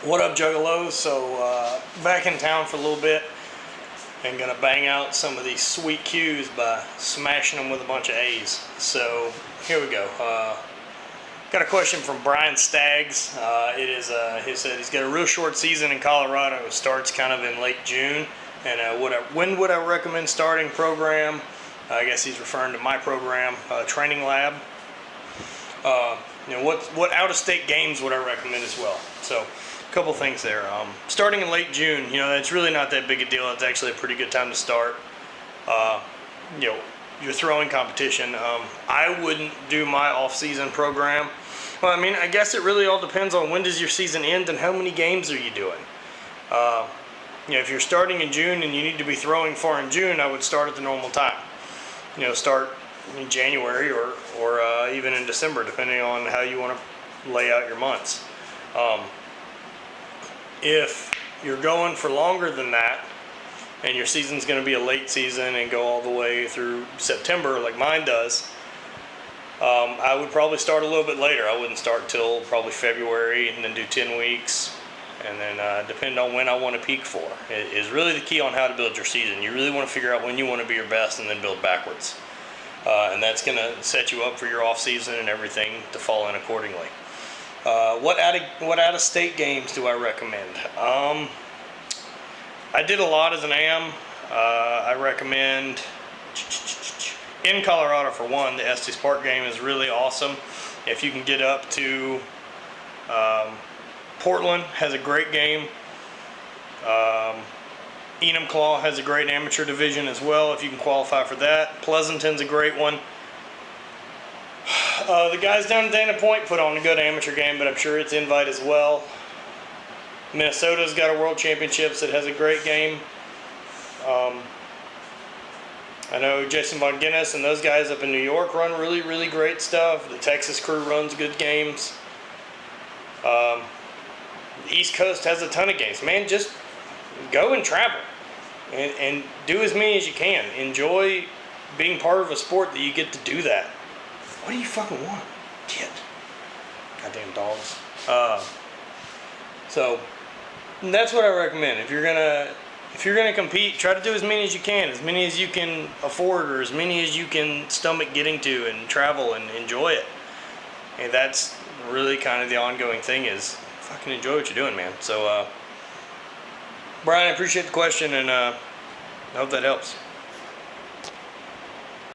What up, Juggalos? So back in town for a little bit and gonna bang out some of these sweet Q's by smashing them with a bunch of A's. So here we go. Got a question from Brian Staggs. He said he's got a real short season in Colorado. It starts kind of in late June. And when would I recommend starting program? I guess he's referring to my program, Training Lab. What out-of-state games would I recommend as well? So, a couple things there. Starting in late June, it's really not that big a deal. It's actually a pretty good time to start. Your throwing competition. I wouldn't do my off-season program. Well, I guess it really all depends on when does your season end and how many games are you doing. If you're starting in June and you need to be throwing far in June, I would start at the normal time. Start in January or even in December, depending on how you want to lay out your months. If you're going for longer than that, and your season's going to be a late season and go all the way through September like mine does, I would probably start a little bit later. I wouldn't start till probably February and then do 10 weeks. And then depend on when I want to peak for. It is really the key on how to build your season. You really want to figure out when you want to be your best and then build backwards. And that's going to set you up for your off season and everything to fall in accordingly. What out-of-state games do I recommend? I did a lot as an AM. I recommend in Colorado for one, the Estes Park game is really awesome. If you can get up to Portland has a great game. Enumclaw has a great amateur division as well, if you can qualify for that. Pleasanton's a great one. The guys down at Dana Point put on a good amateur game, but I'm sure it's invite as well. Minnesota's got a World Championships that has a great game. I know Jason Von Guinness and those guys up in New York run really, really great stuff. The Texas crew runs good games. The East Coast has a ton of games. Man, just go and travel and do as many as you can. Enjoy being part of a sport that you get to do that. What do you fucking want? Kid. Goddamn dogs. So that's what I recommend. If you're gonna compete, try to do as many as you can, as many as you can afford, or as many as you can stomach getting to, and travel and enjoy it. And that's really kind of the ongoing thing is fucking enjoy what you're doing, man. So, Brian, I appreciate the question, and I hope that helps.